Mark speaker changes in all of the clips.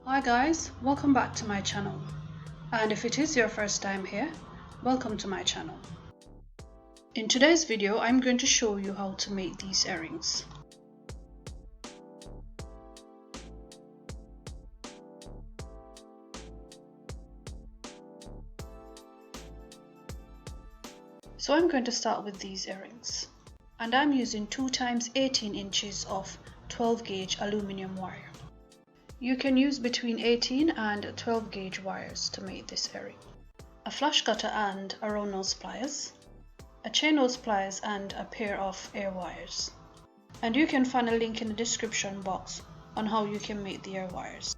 Speaker 1: Hi guys, welcome back to my channel, and if it is your first time here, welcome to my channel. In today's video I'm going to show you how to make these earrings. So I'm going to start with these earrings, and I'm using 2 times 18 inches of 12 gauge aluminium wire. You can use between 18 and 12 gauge wires to make this earring. A flash cutter and a round nose pliers, a chain nose pliers and a pair of air wires. And you can find a link in the description box on how you can make the air wires.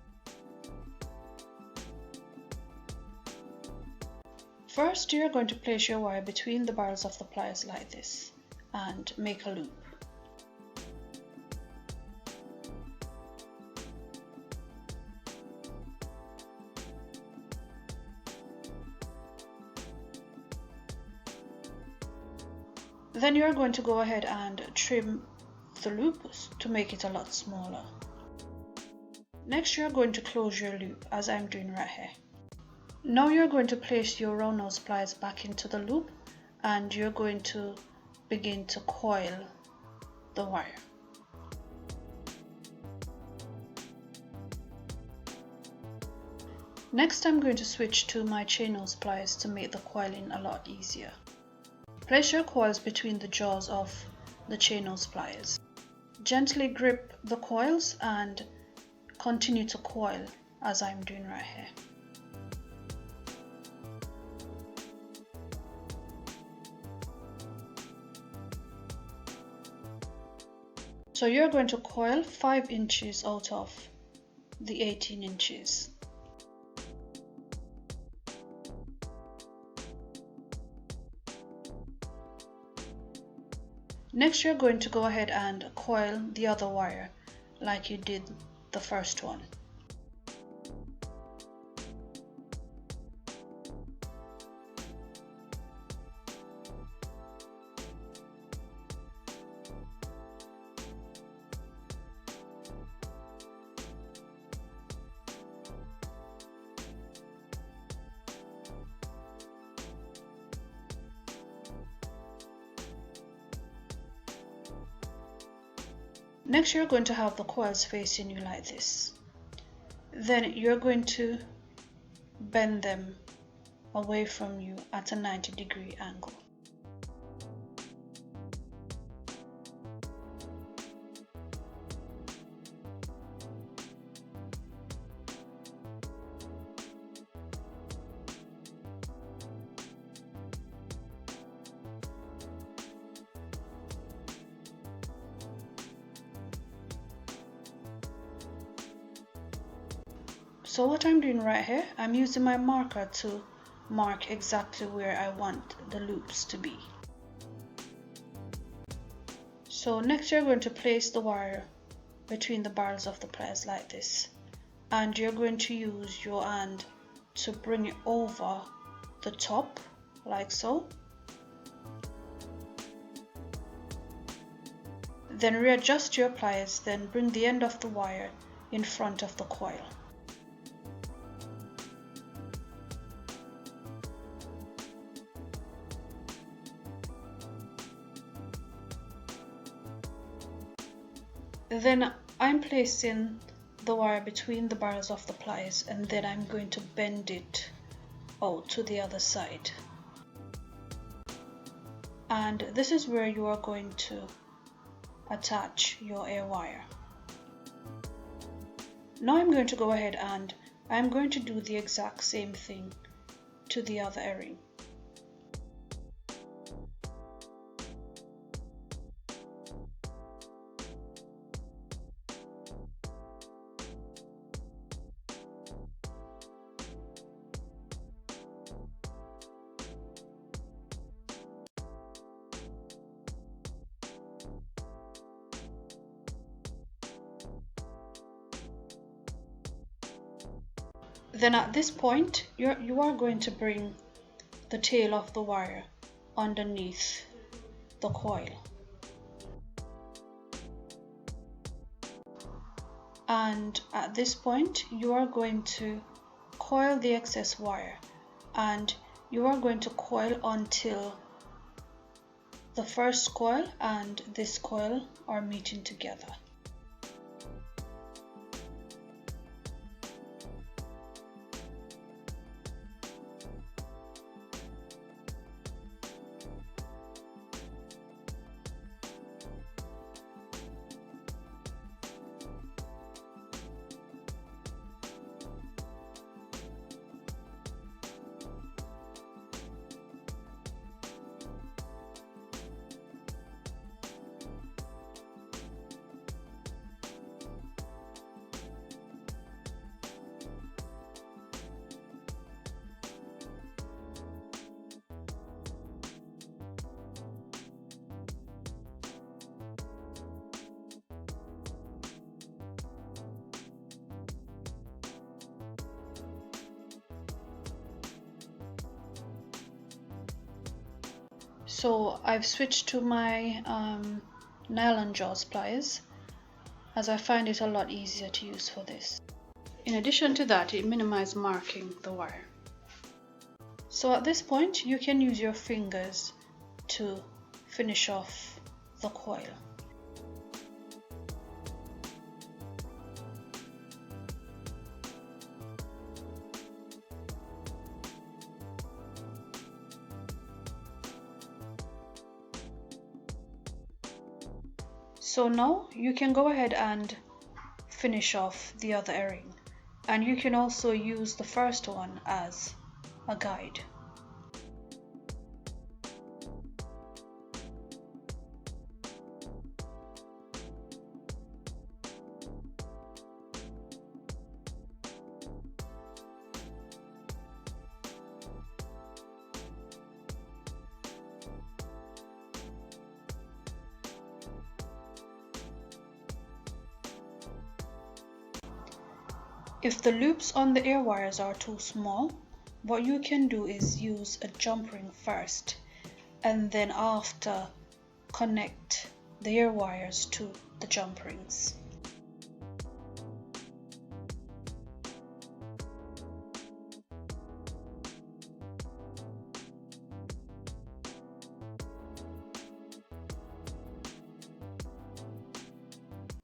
Speaker 1: First, you're going to place your wire between the barrels of the pliers like this and make a loop. Then you're going to go ahead and trim the loop to make it a lot smaller. Next, you're going to close your loop as I'm doing right here. Now you're going to place your round nose pliers back into the loop and you're going to begin to coil the wire. Next, I'm going to switch to my chain nose pliers to make the coiling a lot easier. Place your coils between the jaws of the chain nose pliers. Gently grip the coils and continue to coil as I'm doing right here. So you're going to coil 5 inches out of the 18 inches. Next, you're going to go ahead and coil the other wire like you did the first one. Next, you're going to have the coils facing you like this. Then you're going to bend them away from you at a 90-degree angle. So what I'm doing right here, I'm using my marker to mark exactly where I want the loops to be. So next, you're going to place the wire between the barrels of the pliers like this, and you're going to use your hand to bring it over the top like so. Then readjust your pliers, then bring the end of the wire in front of the coil. Then I'm placing the wire between the barrels of the pliers, and then I'm going to bend it out to the other side. And this is where you are going to attach your air wire. Now I'm going to go ahead and I'm going to do the exact same thing to the other earring. Then at this point, you are going to bring the tail of the wire underneath the coil. And at this point you are going to coil the excess wire, and you are going to coil until the first coil and this coil are meeting together. So I've switched to my nylon jaws pliers, as I find it a lot easier to use for this. In addition to that, it minimizes marking the wire. So at this point you can use your fingers to finish off the coil. So now you can go ahead and finish off the other earring, and you can also use the first one as a guide. If the loops on the ear wires are too small, what you can do is use a jump ring first, and then after connect the ear wires to the jump rings.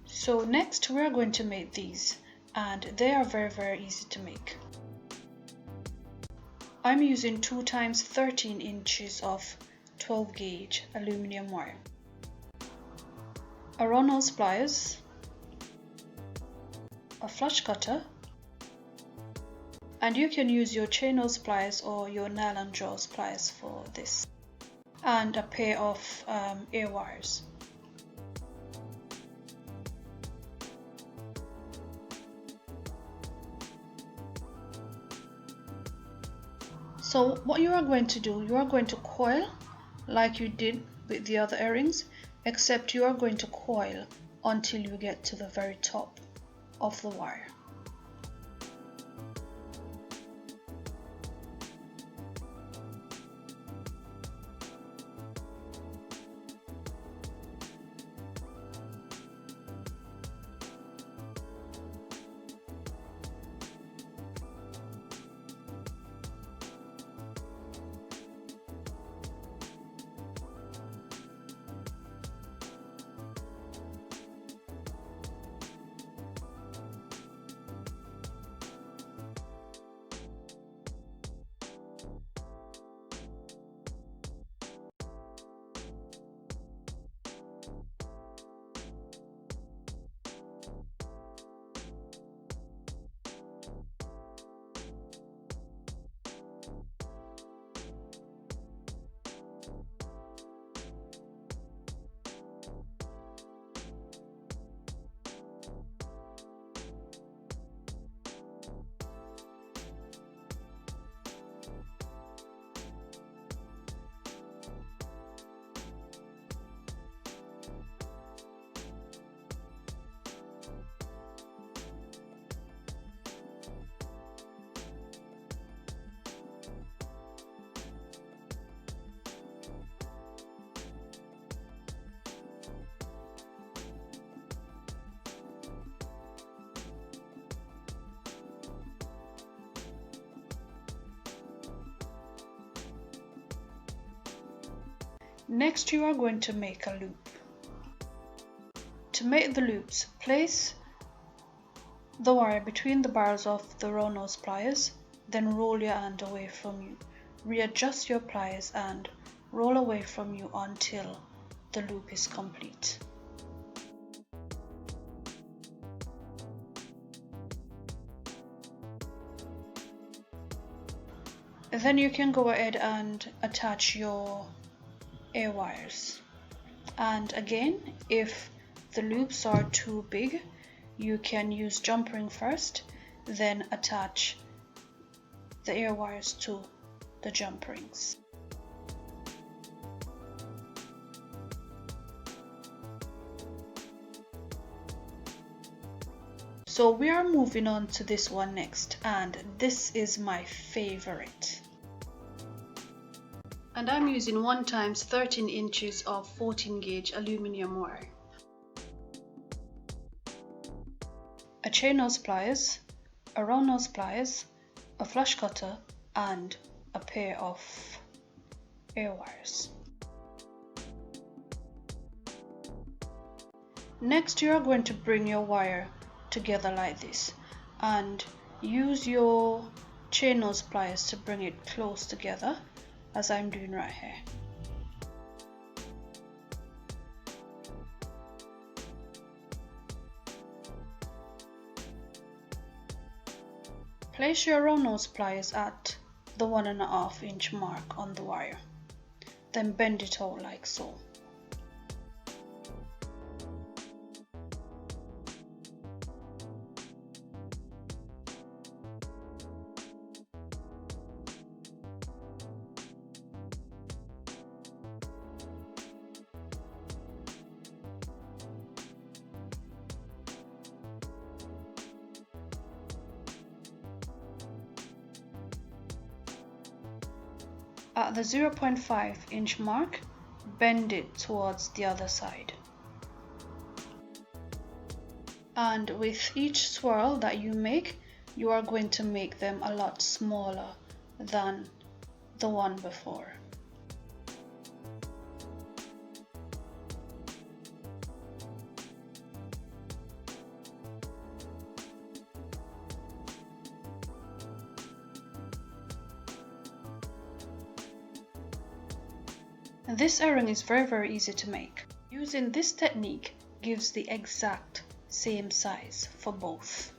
Speaker 1: So next we are going to make these, and they are very easy to make. I'm using 2 times 13 inches of 12 gauge aluminium wire, a run nose pliers, a flush cutter, and you can use your chain nose pliers or your nylon jaws pliers for this, and a pair of ear wires. So what you are going to do, you are going to coil like you did with the other earrings, except you are going to coil until you get to the very top of the wire. Next, you are going to make a loop. To make the loops, place the wire between the bars of the round nose pliers, then roll your hand away from you. Readjust your pliers and roll away from you until the loop is complete. Then you can go ahead and attach your air wires. And again, if the loops are too big, you can use jump ring first, then attach the air wires to the jump rings. So we are moving on to this one next, and this is my favorite. And I'm using 1 times 13 inches of 14 gauge aluminium wire, a chain nose pliers, a round nose pliers, a flush cutter, and a pair of air wires. Next, you are going to bring your wire together like this and use your chain nose pliers to bring it close together, as I'm doing right here. Place your round nose pliers at the 1.5 inch mark on the wire, then bend it out like so. At the 0.5 inch mark, bend it towards the other side. And with each swirl that you make, you are going to make them a lot smaller than the one before. This earring is very easy to make. Using this technique gives the exact same size for both.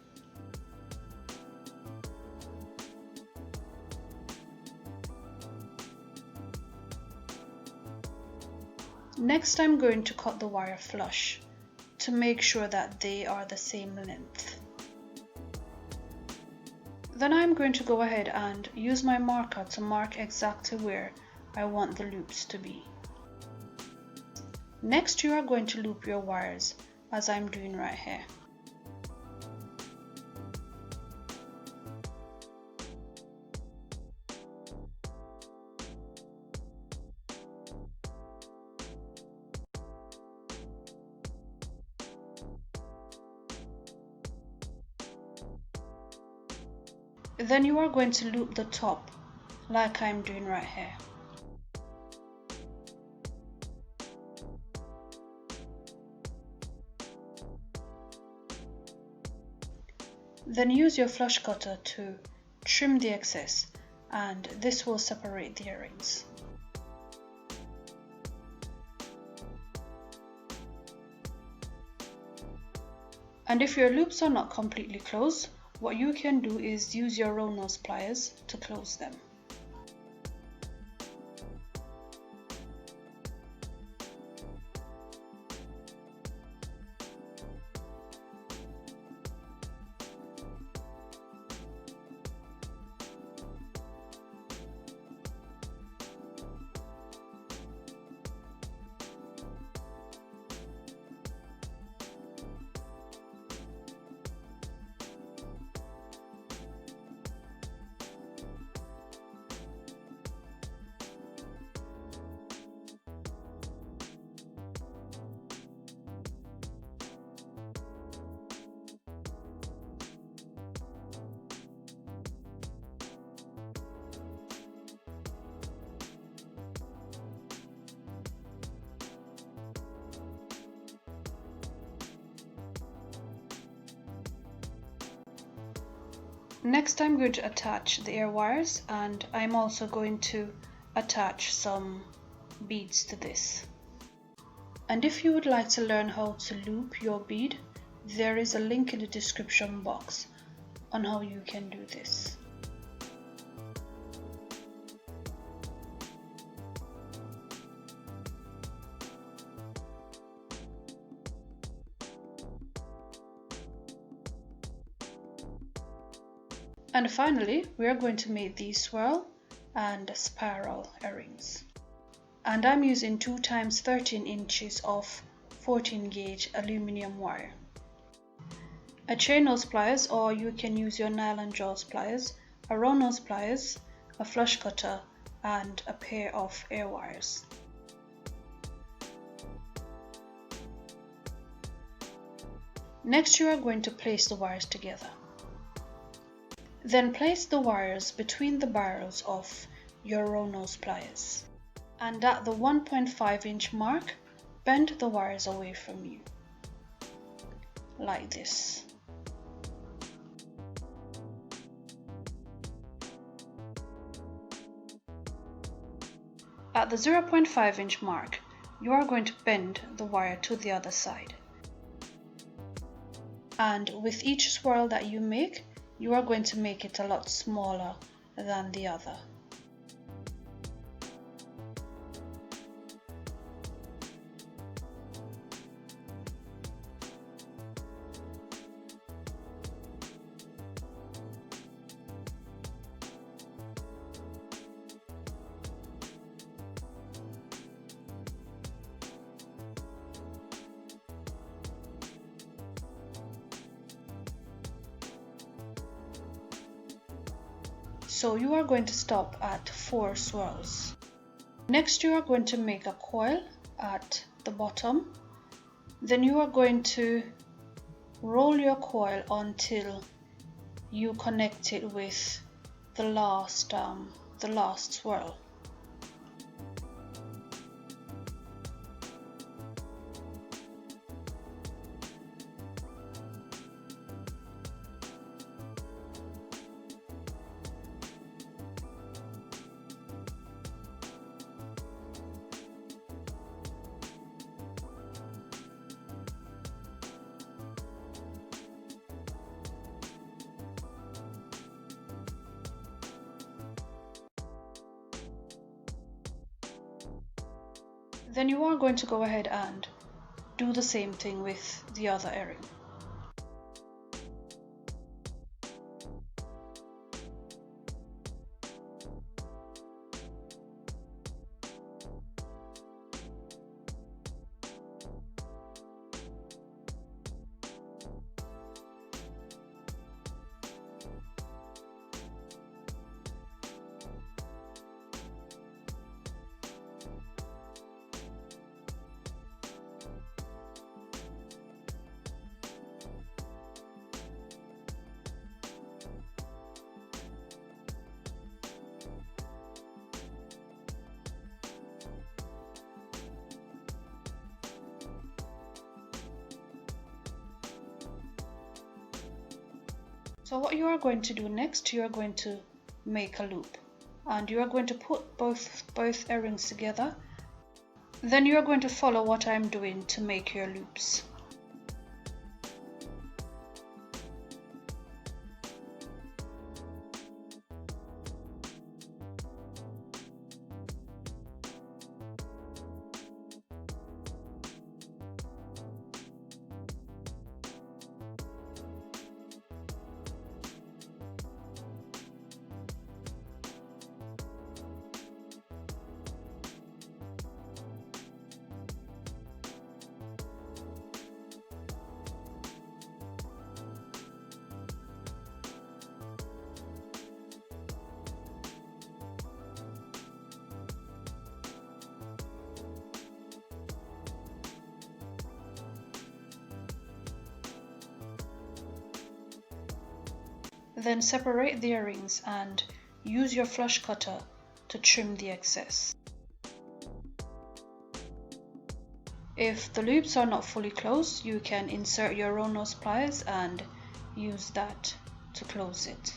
Speaker 1: Next, I'm going to cut the wire flush to make sure that they are the same length. Then I'm going to go ahead and use my marker to mark exactly where I want the loops to be. Next, you are going to loop your wires, as I'm doing right here. Then you are going to loop the top, like I'm doing right here. Then use your flush cutter to trim the excess, and this will separate the earrings. And if your loops are not completely closed, what you can do is use your round nose pliers to close them. Next I'm going to attach the air wires, and I'm also going to attach some beads to this. And if you would like to learn how to loop your bead, there is a link in the description box on how you can do this. And finally, we are going to make these swirl and spiral earrings. And I'm using 2 times 13 inches of 14 gauge aluminium wire. A chain nose pliers, or you can use your nylon jaws pliers, a round nose pliers, a flush cutter, and a pair of air wires. Next, you are going to place the wires together. Then place the wires between the barrels of your round nose pliers. And at the 1.5 inch mark, bend the wires away from you, like this. At the 0.5 inch mark, you are going to bend the wire to the other side. And with each swirl that you make, you are going to make it a lot smaller than the other. So you are going to stop at 4 swirls. Next, you are going to make a coil at the bottom. Then you are going to roll your coil until you connect it with the last swirl. Then you are going to go ahead and do the same thing with the other earring. So what you are going to do next, you are going to make a loop, and you are going to put both earrings together. Then you are going to follow what I'm doing to make your loops. Then separate the earrings and use your flush cutter to trim the excess. If the loops are not fully closed, you can insert your round nose pliers and use that to close it.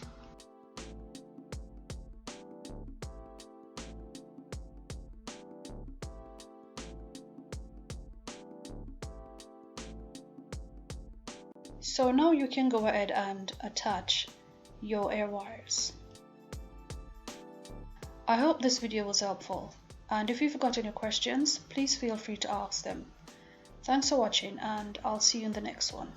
Speaker 1: So now you can go ahead and attach your air wires. I hope this video was helpful, and if you've got any questions, please feel free to ask them. Thanks for watching, and I'll see you in the next one.